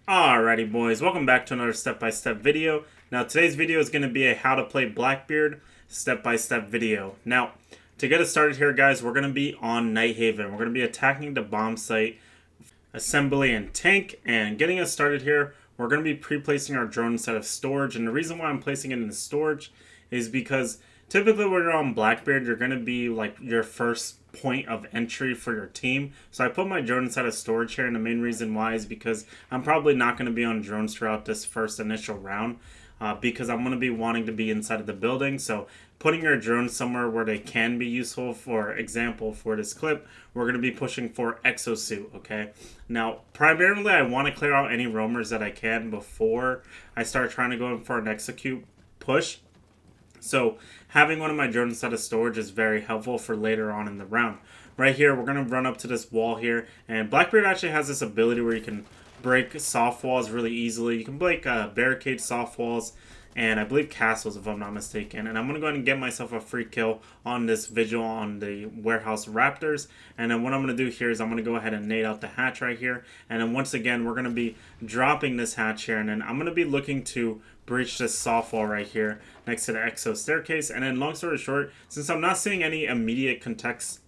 Alrighty boys, welcome back to another step-by-step video. Now today's video is going to be a how to play Blackbeard step-by-step video. Now, to get us started here guys, we're going to be on Nighthaven. We're going to be attacking the bomb site, assembly and tank, and getting us started here, we're going to be pre-placing our drone instead of storage. And the reason why I'm placing it in the storage is because typically when you're on Blackbeard, you're going to be like your first point of entry for your team. So I put my drone inside of storage here, and the main reason why is because I'm probably not going to be on drones throughout this first initial round because I'm going to be wanting to be inside of the building. So putting your drones somewhere where they can be useful, for example, for this clip, we're going to be pushing for exosuit, okay? Now, primarily I want to clear out any roamers that I can before I start trying to go in for an execute push. So having one of my drones inside of storage is very helpful for later on in the round. Right here, we're going to run up to this wall here, and Blackbeard actually has this ability where you can break soft walls really easily. You can break barricade soft walls, and I believe castles if I'm not mistaken. And I'm going to go ahead and get myself a free kill on this vigil on the warehouse raptors. And then what I'm going to do here is I'm going to go ahead and nade out the hatch right here. And then once again, we're going to be dropping this hatch here. And then I'm going to be looking to breach this soft wall right here next to the exo staircase. And then long story short, since I'm not seeing any immediate contest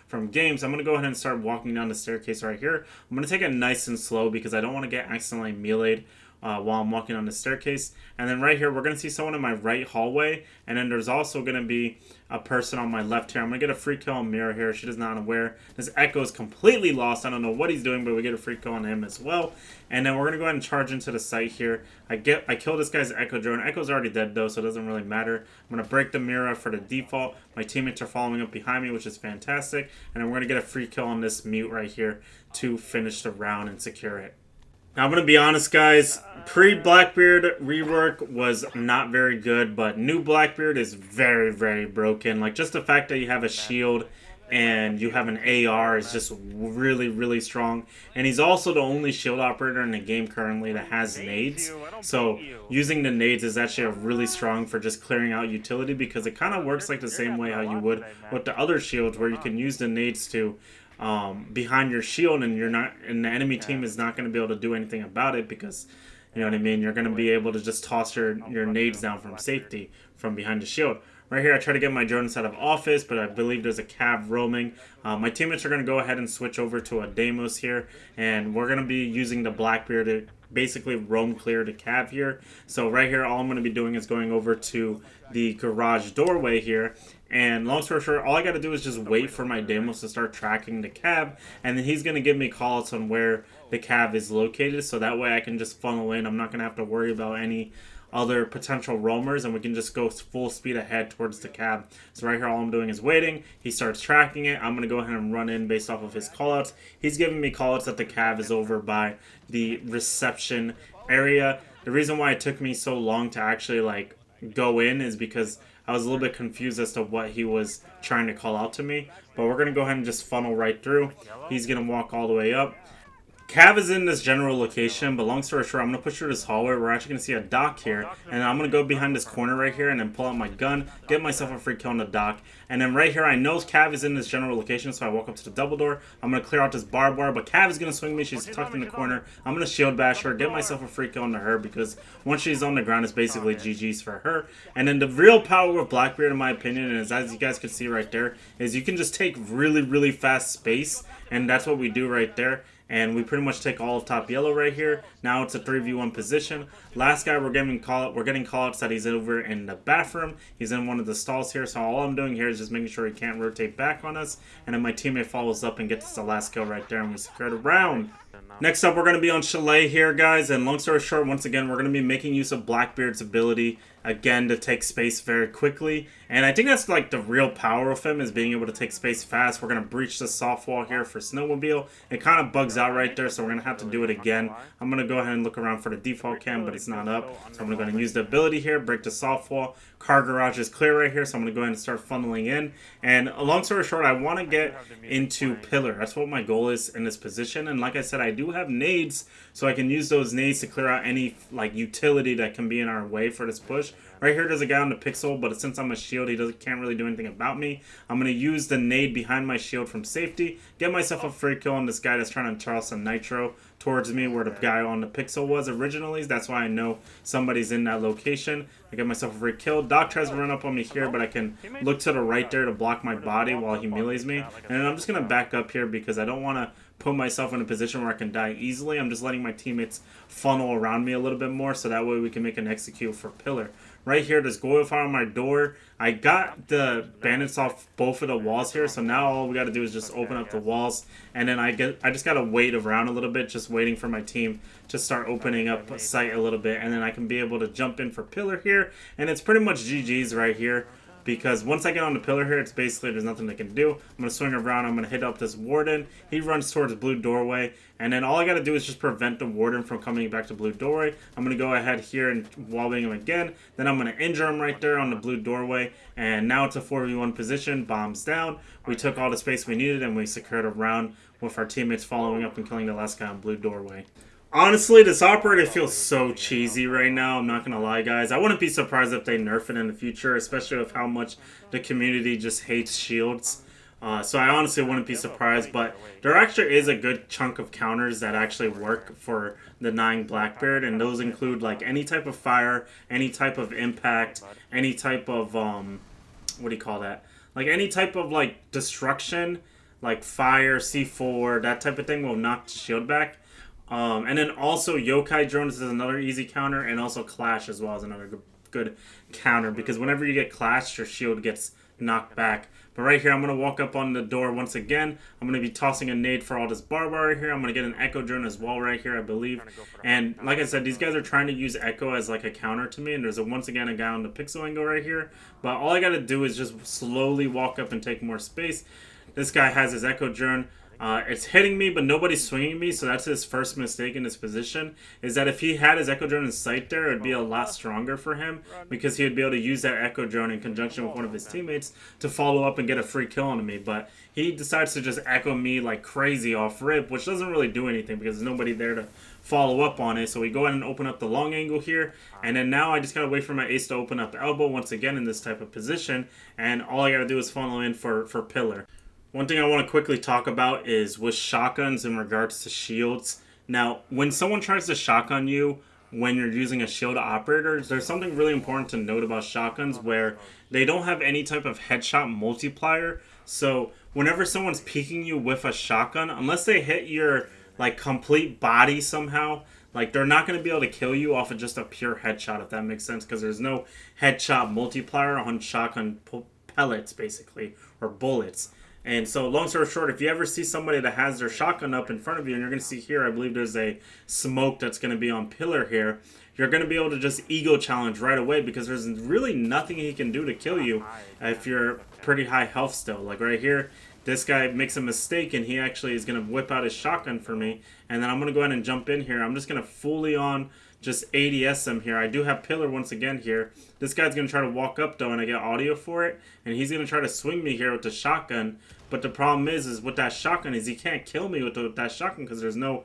from games, I'm going to go ahead and start walking down the staircase right here. I'm going to take it nice and slow because I don't want to get accidentally meleeed while I'm walking on the staircase. And then right here, we're going to see someone in my right hallway. And then there's also going to be a person on my left here. I'm going to get a free kill on Mira here. She is not aware. This Echo is completely lost. I don't know what he's doing, but we get a free kill on him as well. And then we're going to go ahead and charge into the site here. I kill this guy's Echo drone. Echo's already dead though, so it doesn't really matter. I'm going to break the Mira for the default. My teammates are following up behind me, which is fantastic. And then we're going to get a free kill on this mute right here to finish the round and secure it. Now, I'm going to be honest, guys. Pre-Blackbeard rework was not very good, but new Blackbeard is very, very broken. Like, just the fact that you have a shield and you have an AR is just really, really strong. And he's also the only shield operator in the game currently that has nades. So, using the nades is actually really strong for just clearing out utility, because it kind of works like the same way how you would with the other shields, where you can use the nades to behind your shield, and the enemy team is not going to be able to do anything about it, because you know what I mean, you're going to be able to just toss your nades down from safety from behind the shield. Right here, I try to get my drone inside of office, but I believe there's a cav roaming. My teammates are going to go ahead and switch over to a Deimos here, and we're going to be using the Blackbeard to basically roam clear the cav here. So right here, all I'm going to be doing is going over to the garage doorway here. And long story short, all I got to do is just wait for my Deimos to start tracking the cab, and then he's going to give me calls on where the cab is located, so that way I can just funnel in. I'm not going to have to worry about any other potential roamers, and we can just go full speed ahead towards the cab. So right here, all I'm doing is waiting. He starts tracking it. I'm going to go ahead and run in based off of his callouts. He's giving me callouts that the cab is over by the reception area. The reason why it took me so long to actually like go in is because I was a little bit confused as to what he was trying to call out to me. But we're going to go ahead and just funnel right through. He's going to walk all the way up. Cav is in this general location, but long story short, I'm going to push through this hallway. We're actually going to see a dock here, and I'm going to go behind this corner right here and then pull out my gun, get myself a free kill on the dock. And then right here, I know Cav is in this general location, so I walk up to the double door. I'm going to clear out this barbed wire, but Cav is going to swing me. She's tucked in the corner. I'm going to shield bash her, get myself a free kill onto her, because once she's on the ground, it's basically GG's for her. And then the real power of Blackbeard, in my opinion, is, as you guys can see right there, is you can just take really, really fast space, and that's what we do right there. And we pretty much take all of top yellow right here. Now it's a 3v1 position. Last guy, we're getting call-outs that he's over in the bathroom. He's in one of the stalls here. So all I'm doing here is just making sure he can't rotate back on us. And then my teammate follows up and gets us the last kill right there, and we secure the round. Next up, we're going to be on Chalet here, guys. And long story short, once again, we're going to be making use of Blackbeard's ability, again, to take space very quickly. And I think that's like the real power of him, is being able to take space fast. We're going to breach the soft wall here for Snowmobile. It kind of bugs out right there, so we're going to have to do it again. I'm going to go ahead and look around for the default cam, but it's not up. So I'm going to go ahead and use the ability here, break the soft wall. Car garage is clear right here, so I'm going to go ahead and start funneling in. And long story short, I want to get into pillar. That's what my goal is in this position. And like I said, I do have nades, so I can use those nades to clear out any like utility that can be in our way for this push. Right here there's a guy on the pixel, but since I'm a shield, he can't really do anything about me. I'm going to use the nade behind my shield from safety, get myself a free kill on this guy that's trying to toss some nitro towards me where the guy on the pixel was originally. That's why I know somebody's in that location. I get myself a free kill. Doc tries to run up on me here, but I can look to the right there to block my body while he melees me. And then I'm just going to back up here because I don't want to put myself in a position where I can die easily. I'm just letting my teammates funnel around me a little bit more so that way we can make an execute for pillar. Right here, there's Goyle fire on my door. I got the bandits off both of the walls here, so now all we got to do is just open up the walls, and then I just got to wait around a little bit, just waiting for my team to start opening up a site a little bit, and then I can be able to jump in for pillar here, and it's pretty much GG's right here. Because once I get on the pillar here, it's basically there's nothing I can do. I'm going to swing around. I'm going to hit up this warden. He runs towards blue doorway. And then all I got to do is just prevent the warden from coming back to blue doorway. I'm going to go ahead here and wobbling him again. Then I'm going to injure him right there on the blue doorway. And now it's a 4v1 position. Bombs down. We took all the space we needed and we secured a round with our teammates following up and killing the last guy on blue doorway. Honestly, this operator feels so cheesy right now. I'm not going to lie, guys. I wouldn't be surprised if they nerf it in the future, especially with how much the community just hates shields. So I honestly wouldn't be surprised, but there actually is a good chunk of counters that actually work for denying Blackbeard, and those include like any type of fire, any type of impact, any type of, what do you call that? Like any type of like destruction, like fire, C4, that type of thing will knock the shield back. And then also Yokai drones is another easy counter, and also Clash as well is another good counter, because whenever you get Clash, your shield gets knocked back. But right here, I'm going to walk up on the door once again. I'm going to be tossing a nade for all this barbara right here. I'm going to get an Echo drone as well right here, I believe. And like I said, these guys are trying to use Echo as like a counter to me, and there's once again a guy on the pixel angle right here. But all I got to do is just slowly walk up and take more space. This guy has his Echo drone. It's hitting me, but nobody's swinging me, so that's his first mistake in this position, is that if he had his Echo Drone in sight there, it would be a lot stronger for him, because he would be able to use that Echo Drone in conjunction with one of his teammates to follow up and get a free kill on me, but he decides to just Echo me like crazy off rip, which doesn't really do anything, because there's nobody there to follow up on it. So we go ahead and open up the long angle here, and then now I just gotta wait for my ace to open up the elbow once again in this type of position, and all I gotta do is funnel in for pillar. One thing I want to quickly talk about is with shotguns in regards to shields. Now, when someone tries to shotgun you when you're using a shield operator, there's something really important to note about shotguns where they don't have any type of headshot multiplier. So whenever someone's peeking you with a shotgun, unless they hit your like complete body somehow, like they're not going to be able to kill you off of just a pure headshot, if that makes sense, because there's no headshot multiplier on shotgun pellets basically, or bullets. And so, long story short, if you ever see somebody that has their shotgun up in front of you, and you're going to see here, I believe there's a smoke that's going to be on pillar here, you're going to be able to just ego challenge right away, because there's really nothing he can do to kill you if you're pretty high health still. Like right here, this guy makes a mistake, and he actually is going to whip out his shotgun for me, and then I'm going to go ahead and jump in here. I'm just going to fully on just ADS him here. I do have pillar once again here. This guy's going to try to walk up though, and I get audio for it, and he's going to try to swing me here with the shotgun. But the problem is with that shotgun is he can't kill me with that shotgun because there's no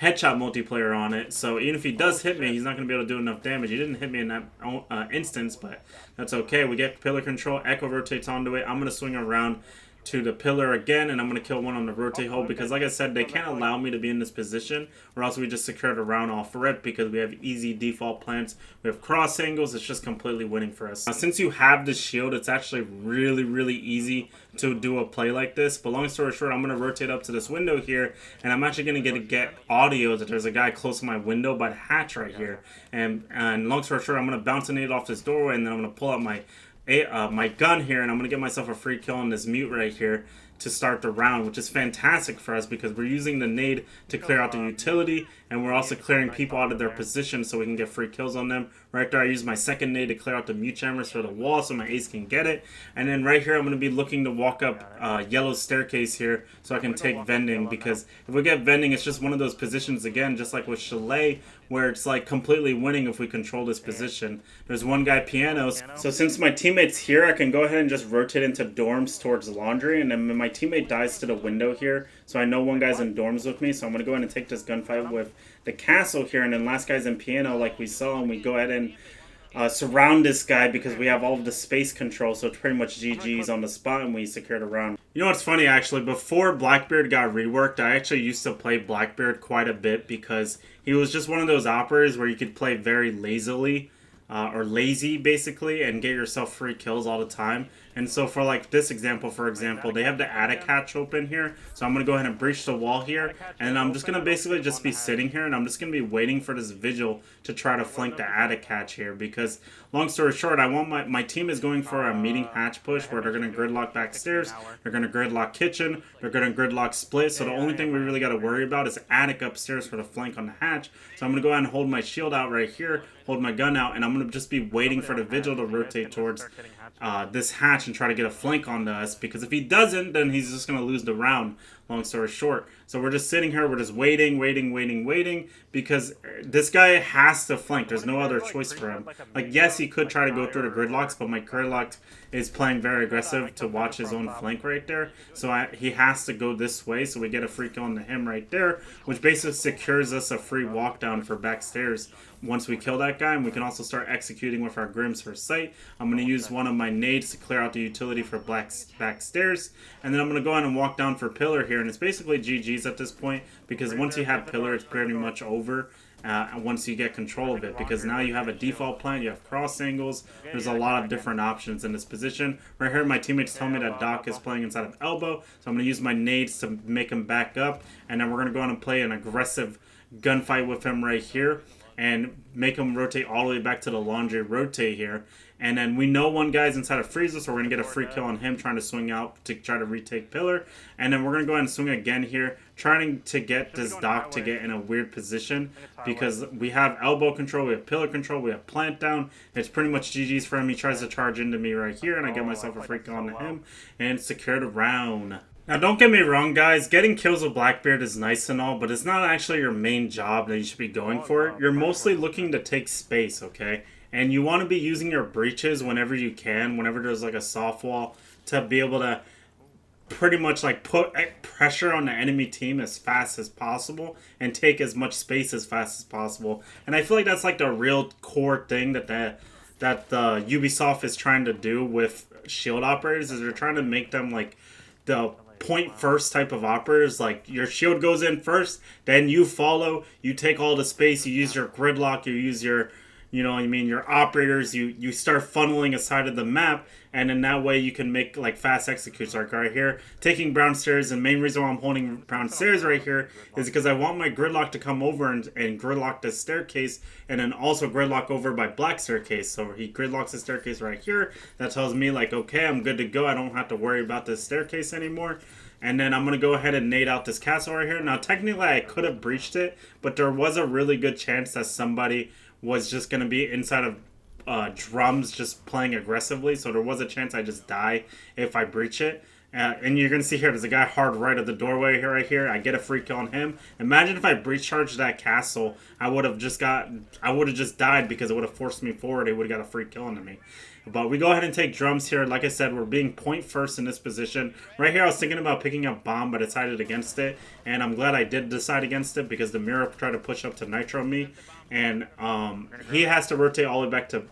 headshot multiplayer on it. So even if he does hit me, he's not going to be able to do enough damage. He didn't hit me in that instance, but that's okay. We get pillar control. Echo rotates onto it. I'm going to swing around to the pillar again, and I'm going to kill one on the rotate hold, because like I said, they can't allow me to be in this position, or else we just secured a round off rip, because we have easy default plants, we have cross angles. It's just completely winning for us. Now, since you have the shield, it's actually really easy to do a play like this. But long story short, I'm going to rotate up to this window here, and I'm actually going to get audio that there's a guy close to my window by the hatch right here, and long story short, I'm going to bounce a nade off this doorway, and then I'm going to pull out my gun here, and I'm going to get myself a free kill on this mute right here to start the round, which is fantastic for us because we're using the nade to clear out the utility, and we're also clearing people out of their position so we can get free kills on them. Right there, I use my second nade to clear out the mute jammers for the wall so my ace can get it. And then right here, I'm going to be looking to walk up yellow staircase here so I can take vending, because if we get vending, it's just one of those positions, again, just like with Chalet, where it's like completely winning if we control this position. There's one guy pianos, so since my teammate's here, I can go ahead and just rotate into dorms towards laundry, and then my teammate dies to the window here, so I know one guy's in dorms with me, so I'm going to go ahead and take this gunfight with the castle here, and then last guy's in piano like we saw, and we go ahead and surround this guy because we have all of the space control, so it's pretty much GG's on the spot and we secured a round. You know what's funny, actually? Before Blackbeard got reworked, I actually used to play Blackbeard quite a bit because he was just one of those operators where you could play very lazily, or lazy, basically, and get yourself free kills all the time. And so for like this example, for example, they have the attic hatch open here. So I'm going to go ahead and breach the wall here. And I'm just going to basically just be sitting here. And I'm just going to be waiting for this vigil to try to flank the attic hatch here. Because long story short, I want my team is going for a meeting hatch push where they're going to gridlock backstairs. They're going to gridlock kitchen. They're going to gridlock split. So the only thing we really got to worry about is attic upstairs for the flank on the hatch. So I'm going to go ahead and hold my shield out right here. Hold my gun out. And I'm going to just be waiting for the vigil to rotate towards this hatch and try to get a flank on us, because if he doesn't, then he's just going to lose the round, long story short. So we're just sitting here, we're just waiting, because this guy has to flank. There's no other choice for him. Like, yes, he could try to go through the gridlocks, but my gridlock is playing very aggressive to watch his own flank right there. So he has to go this way, so we get a free kill on him right there, which basically secures us a free walk down for backstairs once we kill that guy. And we can also start executing with our Grims for sight. I'm going to use one of my nades to clear out the utility for backstairs, and then I'm going to go on and walk down for pillar here, and it's basically GG's at this point, because once you have pillar, it's pretty much over. Once you get control of it, because now you have a default plan, you have cross angles, there's a lot of different options in this position. Right here, my teammates tell me that Doc is playing inside of elbow, so I'm going to use my nades to make him back up, and then we're going to go on and play an aggressive gunfight with him right here, and make him rotate all the way back to the laundry rotate here. And then we know one guy's inside of freezer, so we're going to get a free kill on him trying to swing out to try to retake pillar. And then we're going to go ahead and swing again here, trying to get this Doc to get in a weird position, because we have elbow control, we have pillar control, we have plant down. It's pretty much GG's for him. He tries to charge into me right here, and I get myself a free kill on him and secured a round. Now, don't get me wrong, guys. Getting kills with Blackbeard is nice and all, but it's not actually your main job that you should be going for. You're mostly looking to take space, okay? And you want to be using your breaches whenever you can, whenever there's like a soft wall, to be able to pretty much like put pressure on the enemy team as fast as possible and take as much space as fast as possible. And I feel like that's like the real core thing that the Ubisoft is trying to do with shield operators, is they're trying to make them like the point first type of operators. Like, your shield goes in first, then you follow, you take all the space, you use your gridlock, you use your, you know what I mean, your operators, you start funneling aside of the map, and in that way you can make like fast executes. Like right here, taking brown stairs, and main reason why I'm holding brown stairs right here is because I want my gridlock to come over and gridlock the staircase, and then also gridlock over by black staircase. So he gridlocks the staircase right here. That tells me like, okay, I'm good to go. I don't have to worry about this staircase anymore. And then I'm going to go ahead and nade out this castle right here. Now, technically, I could have breached it, but there was a really good chance that somebody was just going to be inside of drums just playing aggressively. So there was a chance I just die if I breach it. And you're going to see here, there's a guy hard right at the doorway here, right here. I get a free kill on him. Imagine if I breach charged that castle, I would have just died, because it would have forced me forward. It would have got a free kill on me. But we go ahead and take drums here. Like I said, we're being point first in this position. Right here, I was thinking about picking up bomb, but I decided against it. And I'm glad I did decide against it, because the mirror tried to push up to nitro me. And he has to rotate all the way back to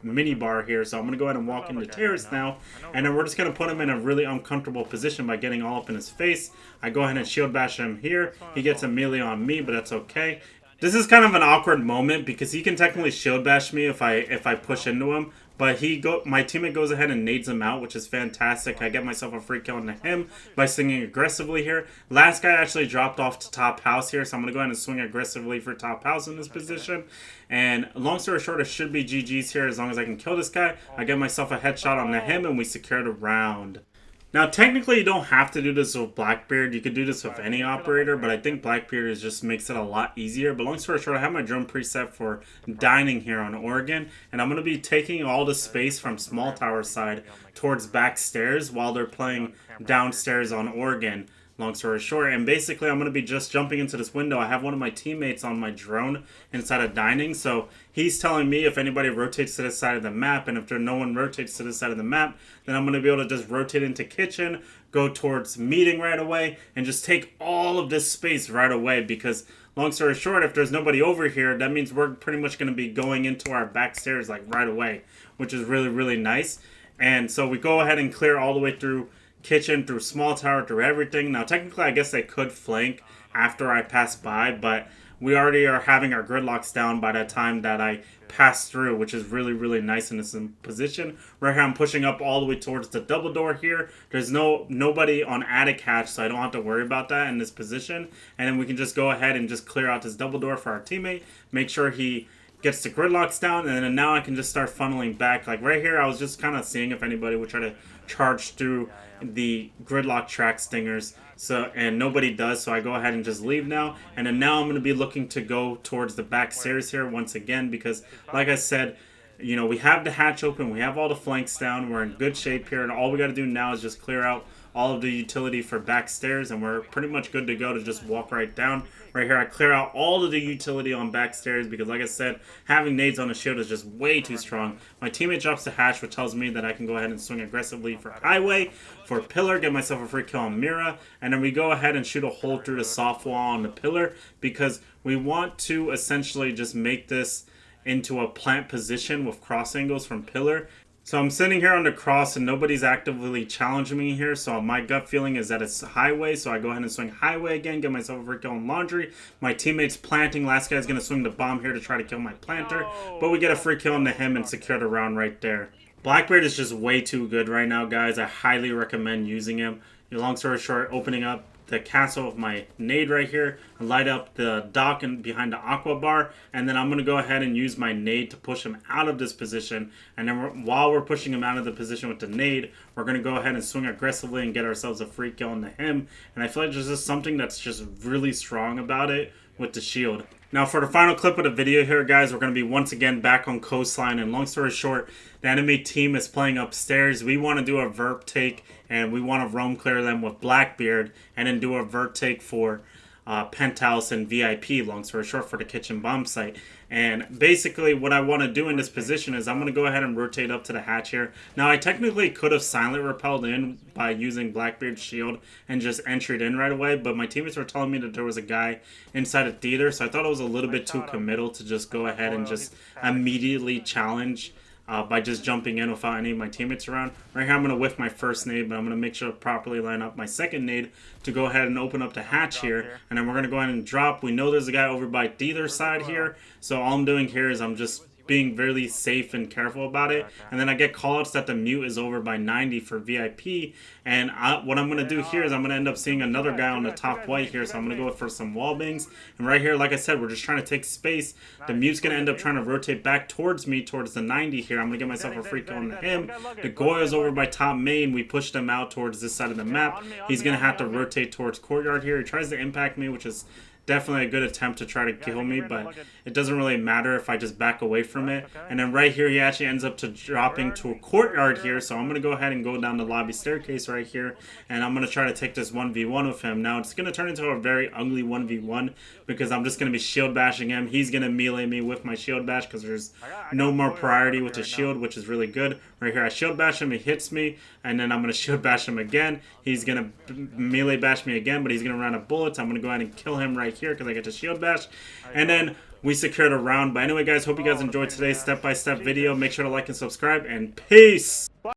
mini bar here. So I'm going to go ahead and walk into terrace now. And then we're just going to put him in a really uncomfortable position by getting all up in his face. I go ahead and shield bash him here. He gets a melee on me, but that's okay. This is kind of an awkward moment, because he can technically shield bash me if I push into him. But my teammate goes ahead and nades him out, which is fantastic. I get myself a free kill into him by swinging aggressively here. Last guy actually dropped off to top house here, so I'm going to go ahead and swing aggressively for top house in this position. And long story short, it should be GG's here as long as I can kill this guy. I get myself a headshot on him, and we secured a round. Now, technically, you don't have to do this with Blackbeard. You could do this with any operator, but I think Blackbeard just makes it a lot easier. But long story short, I have my drone preset for dining here on Oregon, and I'm going to be taking all the space from small tower side towards back stairs while they're playing downstairs on Oregon. Long story short, and basically I'm going to be just jumping into this window. I have one of my teammates on my drone inside of dining, so he's telling me if anybody rotates to this side of the map, and if no one rotates to this side of the map, then I'm going to be able to just rotate into kitchen, go towards meeting right away, and just take all of this space right away, because long story short, if there's nobody over here, that means we're pretty much going to be going into our back stairs like right away, which is really, really nice. And so we go ahead and clear all the way through kitchen, through small tower, through everything. Now, technically, I guess they could flank after I pass by, but we already are having our gridlocks down by the time that I pass through, which is really, really nice in this position. Right here, I'm pushing up all the way towards the double door here. There's nobody on attic hatch, so I don't have to worry about that in this position. And then we can just go ahead and just clear out this double door for our teammate. Make sure he gets the gridlocks down, and then now I can just start funneling back. Like right here, I was just kind of seeing if anybody would try to charge through the gridlock track stingers. So, and nobody does, so I go ahead and just leave now. And then now I'm going to be looking to go towards the back stairs here once again, because like I said, you know, we have the hatch open, we have all the flanks down, we're in good shape here, and all we got to do now is just clear out all of the utility for back stairs, and we're pretty much good to go to just walk right down. Right here, I clear out all of the utility on back stairs because, like I said, having nades on the shield is just way too strong. My teammate drops the hatch, which tells me that I can go ahead and swing aggressively for highway, for pillar, get myself a free kill on Mira, and then we go ahead and shoot a hole through the soft wall on the pillar because we want to essentially just make this into a plant position with cross angles from pillar. So I'm sitting here on the cross and nobody's actively challenging me here. So my gut feeling is that it's highway. So I go ahead and swing highway again, get myself a free kill on laundry. My teammate's planting. Last guy's going to swing the bomb here to try to kill my planter. But we get a free kill into him and secure the round right there. Blackbeard is just way too good right now, guys. I highly recommend using him. Long story short, opening up the castle with my nade right here and light up the dock and behind the aqua bar, and then I'm going to go ahead and use my nade to push him out of this position. And then while we're pushing him out of the position with the nade, we're going to go ahead and swing aggressively and get ourselves a free kill into him. And I feel like there's just something that's just really strong about it with the shield. Now for the final clip of the video here, guys, we're going to be once again back on coastline, and long story short, the enemy team is playing upstairs. We want to do a verp take, and we want to roam clear them with Blackbeard, and then do a vert take for Penthouse and VIP, long story short, for the kitchen bomb site. And basically what I want to do in this position is I'm going to go ahead and rotate up to the hatch here. Now I technically could have silent repelled in by using Blackbeard's shield and just entered in right away, but my teammates were telling me that there was a guy inside a theater, so I thought it was a little bit too committal to just go ahead and just immediately challenge by just jumping in without any of my teammates around. Right here I'm going to whiff my first nade, but I'm going to make sure to properly line up my second nade to go ahead and open up the hatch here. And then we're going to go ahead and drop. We know there's a guy over by either side here, so all I'm doing here is I'm just being really safe and careful about it. And then I get callouts that the mute is over by 90 for VIP. And what I'm going to do here is I'm going to end up seeing another guy on the top white here. So I'm going to go for some wall bangs. And right here, like I said, we're just trying to take space. The mute's going to end up trying to rotate back towards me, towards the 90 here. I'm going to get myself a free kill on him. The Goya's over by top main. We pushed him out towards this side of the map. He's going to have to rotate towards courtyard here. He tries to impact me, which is definitely a good attempt to try to kill me, but it doesn't really matter if I just back away from it. And then right here, he actually ends up to dropping to a courtyard here, so I'm going to go ahead and go down the lobby staircase right here, and I'm going to try to take this 1v1 with him. Now, it's going to turn into a very ugly 1v1 because I'm just going to be shield bashing him. He's going to melee me with my shield bash because there's no more priority with the shield, which is really good. Right here, I shield bash him, he hits me, and then I'm going to shield bash him again. He's going to melee bash me again, but he's going to run out of bullets. I'm going to go ahead and kill him right here because I get to shield bash, and then we secured a round. But anyway, guys, hope you guys enjoyed today's step-by-step video. Make sure to like and subscribe, and peace.